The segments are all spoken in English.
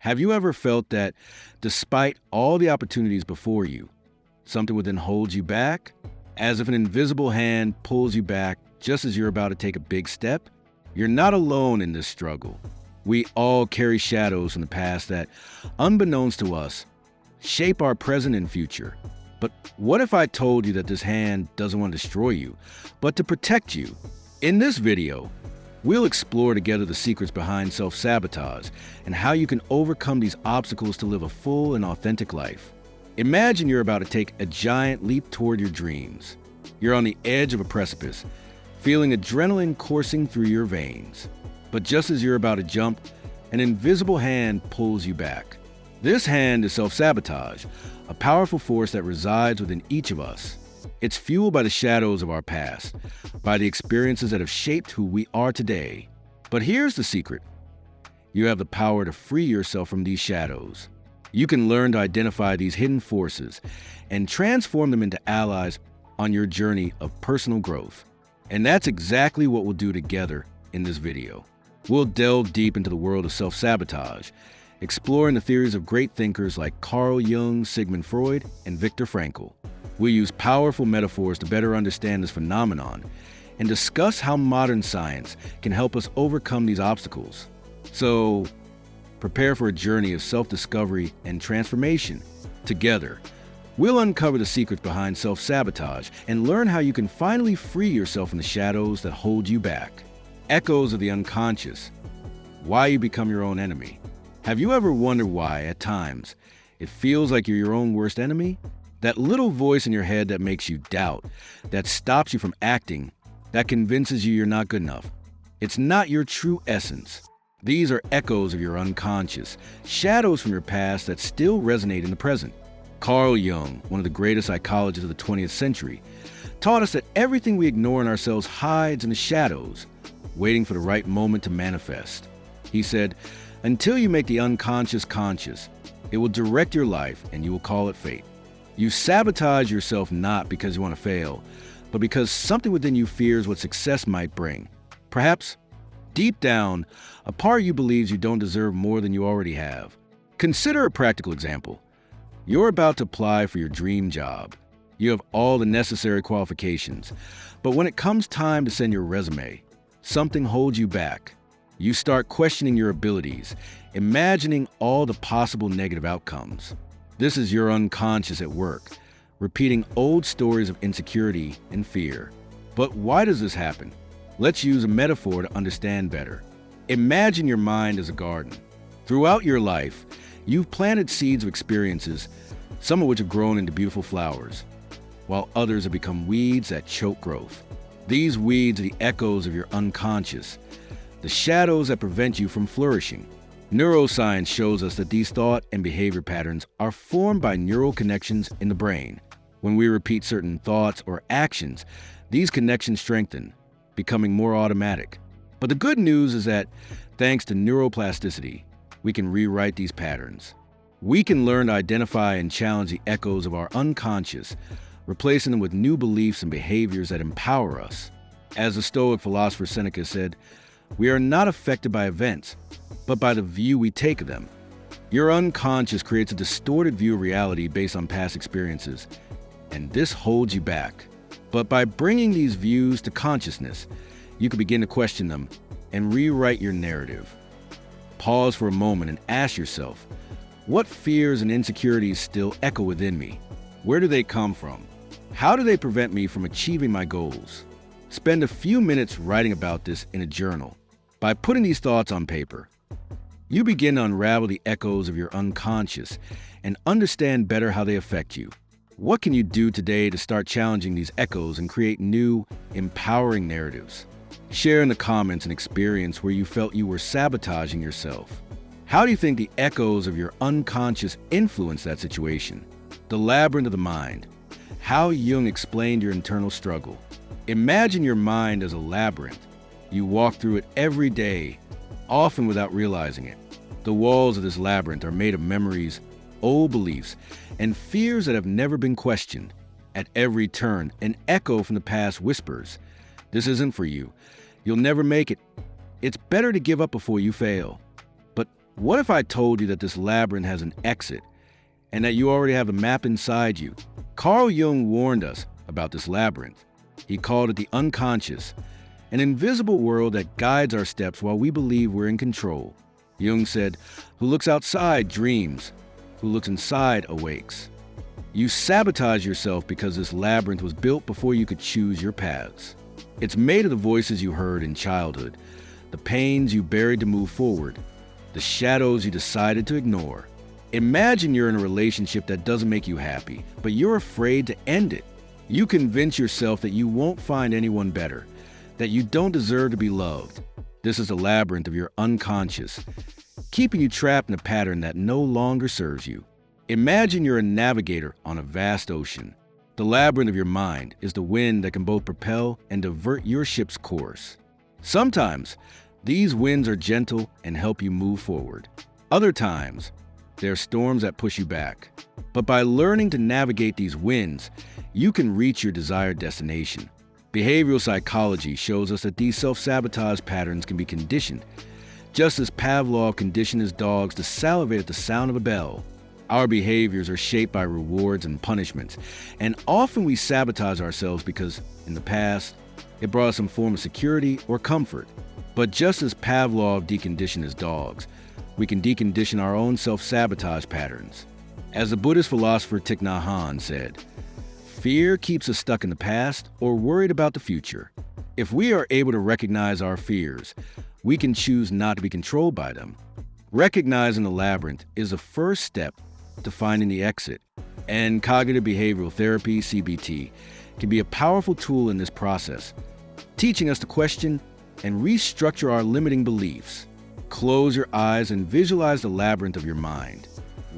Have you ever felt that despite all the opportunities before you, something within holds you back? As if an invisible hand pulls you back just as you're about to take a big step? You're not alone in this struggle. We all carry shadows from the past that, unbeknownst to us, shape our present and future. But what if I told you that this hand doesn't want to destroy you, but to protect you? In this video, we'll explore together the secrets behind self-sabotage and how you can overcome these obstacles to live a full and authentic life. Imagine you're about to take a giant leap toward your dreams. You're on the edge of a precipice, feeling adrenaline coursing through your veins. But just as you're about to jump, an invisible hand pulls you back. This hand is self-sabotage, a powerful force that resides within each of us. It's fueled by the shadows of our past, by the experiences that have shaped who we are today. But here's the secret. You have the power to free yourself from these shadows. You can learn to identify these hidden forces and transform them into allies on your journey of personal growth. And that's exactly what we'll do together in this video. We'll delve deep into the world of self-sabotage, exploring the theories of great thinkers like Carl Jung, Sigmund Freud, and Viktor Frankl. We'll use powerful metaphors to better understand this phenomenon and discuss how modern science can help us overcome these obstacles. So, prepare for a journey of self-discovery and transformation. Together, we'll uncover the secrets behind self-sabotage and learn how you can finally free yourself from the shadows that hold you back. Echoes of the unconscious. Why you become your own enemy. Have you ever wondered why, at times, it feels like you're your own worst enemy? That little voice in your head that makes you doubt, that stops you from acting, that convinces you you're not good enough. It's not your true essence. These are echoes of your unconscious, shadows from your past that still resonate in the present. Carl Jung, one of the greatest psychologists of the 20th century, taught us that everything we ignore in ourselves hides in the shadows, waiting for the right moment to manifest. He said, "Until you make the unconscious conscious, it will direct your life and you will call it fate." You sabotage yourself not because you want to fail, but because something within you fears what success might bring. Perhaps, deep down, a part of you believes you don't deserve more than you already have. Consider a practical example. You're about to apply for your dream job. You have all the necessary qualifications, but when it comes time to send your resume, something holds you back. You start questioning your abilities, imagining all the possible negative outcomes. This is your unconscious at work, repeating old stories of insecurity and fear. But why does this happen? Let's use a metaphor to understand better. Imagine your mind as a garden. Throughout your life, you've planted seeds of experiences, some of which have grown into beautiful flowers, while others have become weeds that choke growth. These weeds are the echoes of your unconscious, the shadows that prevent you from flourishing. Neuroscience shows us that these thought and behavior patterns are formed by neural connections in the brain. When we repeat certain thoughts or actions, these connections strengthen, becoming more automatic. But the good news is that, thanks to neuroplasticity, we can rewrite these patterns. We can learn to identify and challenge the echoes of our unconscious, replacing them with new beliefs and behaviors that empower us. As the Stoic philosopher Seneca said, "We are not affected by events, but by the view we take of them." Your unconscious creates a distorted view of reality based on past experiences, and this holds you back. But by bringing these views to consciousness, you can begin to question them and rewrite your narrative. Pause for a moment and ask yourself, what fears and insecurities still echo within me? Where do they come from? How do they prevent me from achieving my goals? Spend a few minutes writing about this in a journal. By putting these thoughts on paper, you begin to unravel the echoes of your unconscious and understand better how they affect you. What can you do today to start challenging these echoes and create new, empowering narratives? Share in the comments an experience where you felt you were sabotaging yourself. How do you think the echoes of your unconscious influence that situation? The labyrinth of the mind. How Jung explained your internal struggle. Imagine your mind as a labyrinth. You walk through it every day, often without realizing it. The walls of this labyrinth are made of memories, old beliefs, and fears that have never been questioned. At every turn, an echo from the past whispers, "This isn't for you. You'll never make it. It's better to give up before you fail." But What if I told you that this labyrinth has an exit and that you already have a map inside you? Carl Jung warned us about this labyrinth. He called it the unconscious, an invisible world that guides our steps while we believe we're in control. Jung said, "Who looks outside dreams, who looks inside awakes." You sabotage yourself because this labyrinth was built before you could choose your paths. It's made of the voices you heard in childhood, the pains you buried to move forward, the shadows you decided to ignore. Imagine you're in a relationship that doesn't make you happy, but you're afraid to end it. You convince yourself that you won't find anyone better, that you don't deserve to be loved. This is the labyrinth of your unconscious, keeping you trapped in a pattern that no longer serves you. Imagine you're a navigator on a vast ocean. The labyrinth of your mind is the wind that can both propel and divert your ship's course. Sometimes, these winds are gentle and help you move forward. Other times, they're storms that push you back. But by learning to navigate these winds, you can reach your desired destination. Behavioral psychology shows us that these self-sabotage patterns can be conditioned, just as Pavlov conditioned his dogs to salivate at the sound of a bell. Our behaviors are shaped by rewards and punishments, and often we sabotage ourselves because, in the past, it brought us some form of security or comfort. But just as Pavlov deconditioned his dogs, we can decondition our own self-sabotage patterns. As the Buddhist philosopher Thich Nhat Hanh said, "Fear keeps us stuck in the past or worried about the future." If we are able to recognize our fears, we can choose not to be controlled by them. Recognizing the labyrinth is the first step to finding the exit, and cognitive behavioral therapy, CBT, can be a powerful tool in this process, teaching us to question and restructure our limiting beliefs. Close your eyes and visualize the labyrinth of your mind.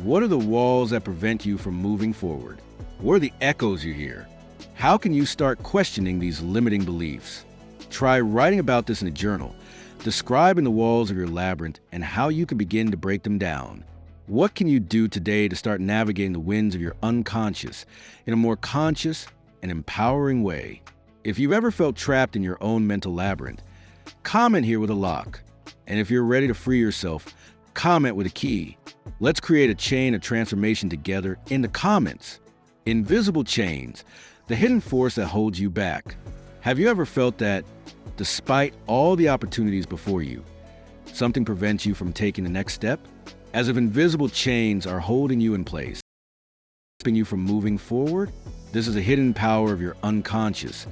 What are the walls that prevent you from moving forward? What are the echoes you hear? How can you start questioning these limiting beliefs? Try writing about this in a journal, describing the walls of your labyrinth and how you can begin to break them down. What can you do today to start navigating the winds of your unconscious in a more conscious and empowering way? If you've ever felt trapped in your own mental labyrinth, comment here with a lock. And if you're ready to free yourself, comment with a key. Let's create a chain of transformation together in the comments. Invisible chains, the hidden force that holds you back. Have you ever felt that, despite all the opportunities before you, something prevents you from taking the next step? As if invisible chains are holding you in place, keeping you from moving forward? This is a hidden power of your unconscious,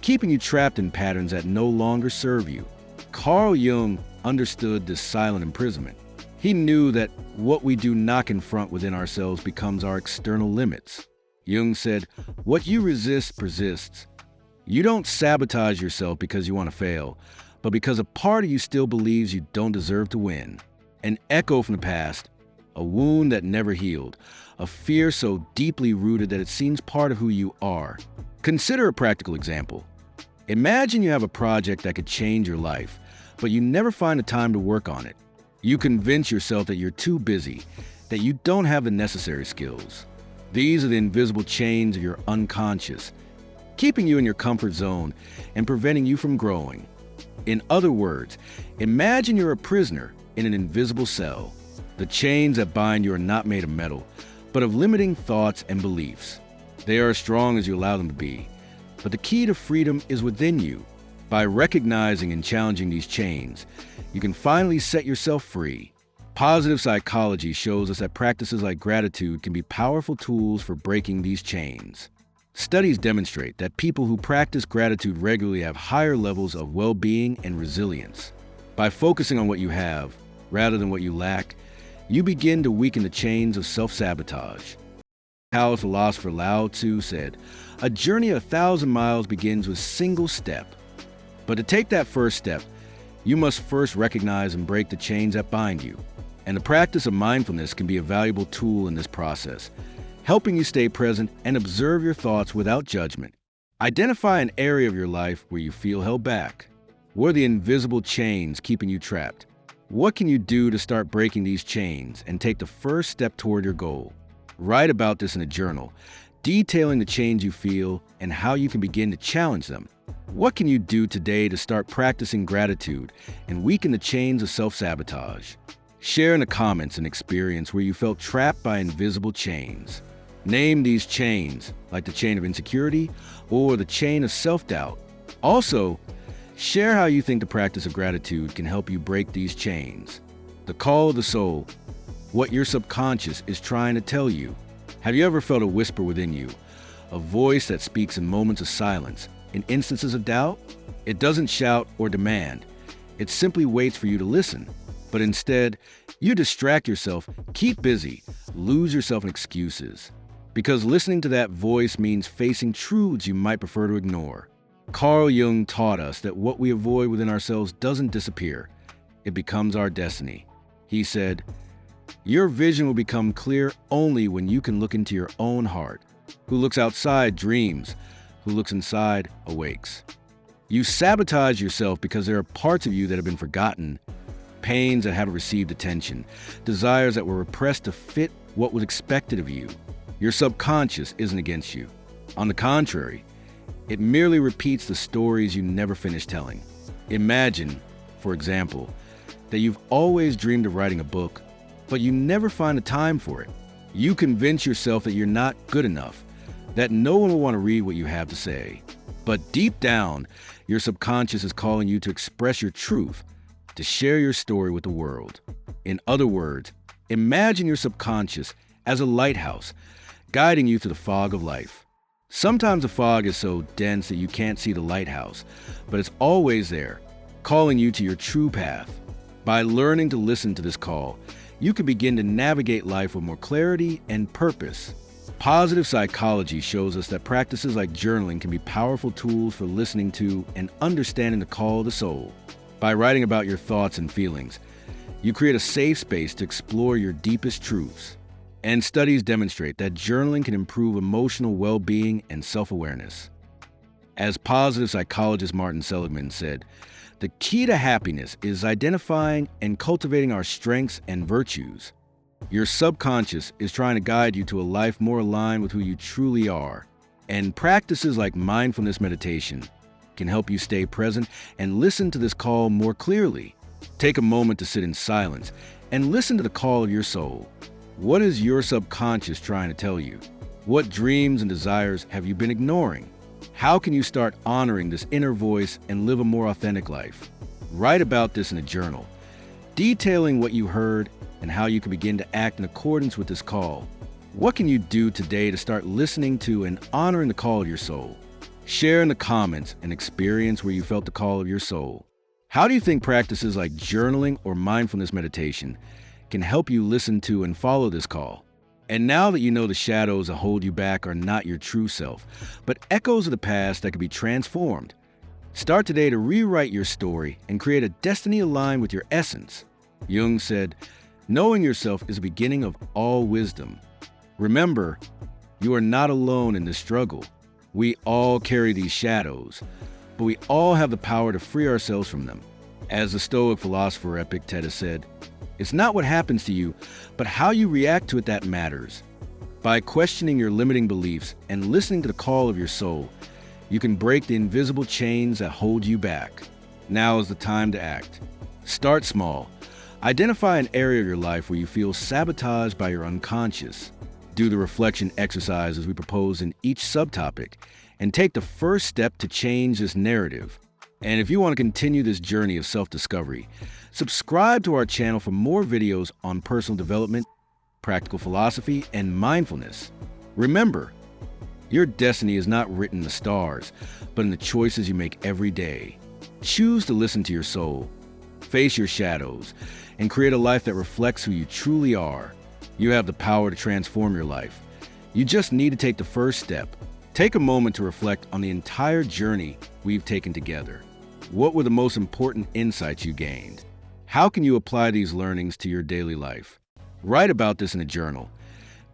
keeping you trapped in patterns that no longer serve you. Carl Jung understood this silent imprisonment. He knew that what we do not confront within ourselves becomes our external limits. Jung said, "What you resist persists." You don't sabotage yourself because you want to fail, but because a part of you still believes you don't deserve to win. An echo from the past, a wound that never healed, a fear so deeply rooted that it seems part of who you are. Consider a practical example. Imagine you have a project that could change your life, but you never find the time to work on it. You convince yourself that you're too busy, that you don't have the necessary skills. These are the invisible chains of your unconscious, keeping you in your comfort zone and preventing you from growing. In other words, imagine you're a prisoner in an invisible cell. The chains that bind you are not made of metal, but of limiting thoughts and beliefs. They are as strong as you allow them to be. But the key to freedom is within you. By recognizing and challenging these chains, you can finally set yourself free. Positive psychology shows us that practices like gratitude can be powerful tools for breaking these chains. Studies demonstrate that people who practice gratitude regularly have higher levels of well-being and resilience. By focusing on what you have, rather than what you lack, you begin to weaken the chains of self-sabotage. Taoist philosopher Lao Tzu said, "A journey 1,000 miles begins with a single step." But to take that first step, you must first recognize and break the chains that bind you. And the practice of mindfulness can be a valuable tool in this process, helping you stay present and observe your thoughts without judgment. Identify an area of your life where you feel held back. What are the invisible chains keeping you trapped? What can you do to start breaking these chains and take the first step toward your goal? Write about this in a journal, detailing the chains you feel and how you can begin to challenge them. What can you do today to start practicing gratitude and weaken the chains of self-sabotage? Share in the comments an experience where you felt trapped by invisible chains. Name these chains, like the chain of insecurity or the chain of self-doubt. Also, share how you think the practice of gratitude can help you break these chains. The call of the soul, what your subconscious is trying to tell you. Have you ever felt a whisper within you, a voice that speaks in moments of silence, in instances of doubt? It doesn't shout or demand. It simply waits for you to listen. But instead, you distract yourself, keep busy, lose yourself in excuses. Because listening to that voice means facing truths you might prefer to ignore. Carl Jung taught us that what we avoid within ourselves doesn't disappear. It becomes our destiny. He said, "Your vision will become clear only when you can look into your own heart. Who looks outside dreams. Who looks inside awakes." You sabotage yourself because there are parts of you that have been forgotten, pains that haven't received attention, desires that were repressed to fit what was expected of you. Your subconscious isn't against you. On the contrary, it merely repeats the stories you never finished telling. Imagine, for example, that you've always dreamed of writing a book, but you never find the time for it. You convince yourself that you're not good enough, that no one will want to read what you have to say. But deep down, your subconscious is calling you to express your truth, to share your story with the world. In other words, imagine your subconscious as a lighthouse, guiding you through the fog of life. Sometimes the fog is so dense that you can't see the lighthouse, but it's always there, calling you to your true path. By learning to listen to this call, you can begin to navigate life with more clarity and purpose. Positive psychology shows us that practices like journaling can be powerful tools for listening to and understanding the call of the soul. By writing about your thoughts and feelings, you create a safe space to explore your deepest truths. And studies demonstrate that journaling can improve emotional well-being and self-awareness. As positive psychologist Martin Seligman said, the key to happiness is identifying and cultivating our strengths and virtues. Your subconscious is trying to guide you to a life more aligned with who you truly are. And practices like mindfulness meditation can help you stay present and listen to this call more clearly. Take a moment to sit in silence and listen to the call of your soul. What is your subconscious trying to tell you? What dreams and desires have you been ignoring? How can you start honoring this inner voice and live a more authentic life? Write about this in a journal, detailing what you heard and how you can begin to act in accordance with this call. What can you do today to start listening to and honoring the call of your soul? Share in the comments an experience where you felt the call of your soul. How do you think practices like journaling or mindfulness meditation can help you listen to and follow this call? And now that you know the shadows that hold you back are not your true self, but echoes of the past that can be transformed, start today to rewrite your story and create a destiny aligned with your essence. Jung said, "Knowing yourself is the beginning of all wisdom." Remember, you are not alone in this struggle. We all carry these shadows, but we all have the power to free ourselves from them. As the Stoic philosopher Epictetus said, "It's not what happens to you, but how you react to it that matters." By questioning your limiting beliefs and listening to the call of your soul, you can break the invisible chains that hold you back. Now is the time to act. Start small. Identify an area of your life where you feel sabotaged by your unconscious. Do the reflection exercises we propose in each subtopic, and take the first step to change this narrative. And if you want to continue this journey of self-discovery, subscribe to our channel for more videos on personal development, practical philosophy, and mindfulness. Remember, your destiny is not written in the stars, but in the choices you make every day. Choose to listen to your soul, face your shadows, and create a life that reflects who you truly are. You have the power to transform your life. You just need to take the first step. Take a moment to reflect on the entire journey we've taken together. What were the most important insights you gained? How can you apply these learnings to your daily life? Write about this in a journal,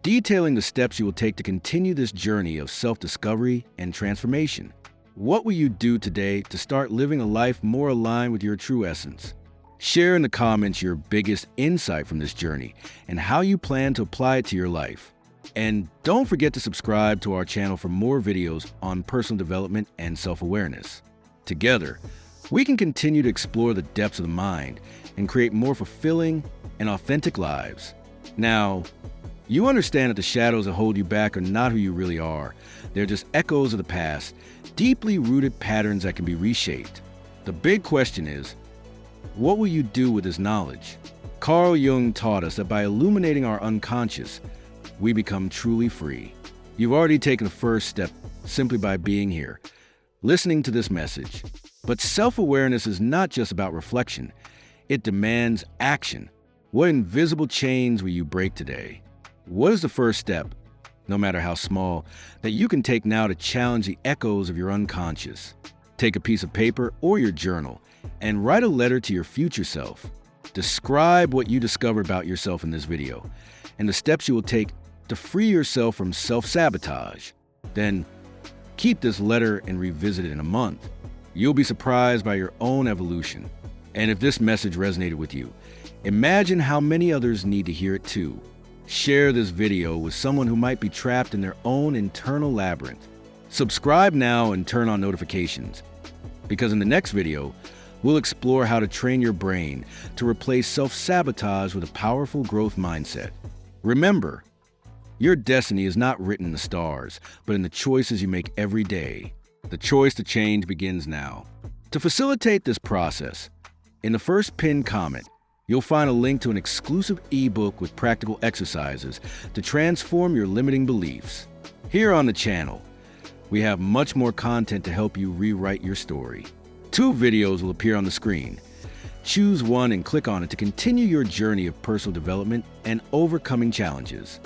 detailing the steps you will take to continue this journey of self-discovery and transformation. What will you do today to start living a life more aligned with your true essence? Share in the comments your biggest insight from this journey and how you plan to apply it to your life. And don't forget to subscribe to our channel for more videos on personal development and self-awareness. Together, we can continue to explore the depths of the mind and create more fulfilling and authentic lives. Now, you understand that the shadows that hold you back are not who you really are. They're just echoes of the past, deeply rooted patterns that can be reshaped. The big question is, what will you do with this knowledge? Carl Jung taught us that by illuminating our unconscious, we become truly free. You've already taken the first step simply by being here, listening to this message. But self-awareness is not just about reflection. It demands action. What invisible chains will you break today? What is the first step, no matter how small, that you can take now to challenge the echoes of your unconscious? Take a piece of paper or your journal and write a letter to your future self. Describe what you discovered about yourself in this video and the steps you will take to free yourself from self-sabotage. Then keep this letter and revisit it in a month. You'll be surprised by your own evolution. And if this message resonated with you, imagine how many others need to hear it too. Share this video with someone who might be trapped in their own internal labyrinth. Subscribe now and turn on notifications, because in the next video, we'll explore how to train your brain to replace self-sabotage with a powerful growth mindset. Remember, your destiny is not written in the stars, but in the choices you make every day. The choice to change begins now. To facilitate this process, in the first pinned comment, you'll find a link to an exclusive ebook with practical exercises to transform your limiting beliefs. Here on the channel, we have much more content to help you rewrite your story. 2 videos will appear on the screen. Choose one and click on it to continue your journey of personal development and overcoming challenges.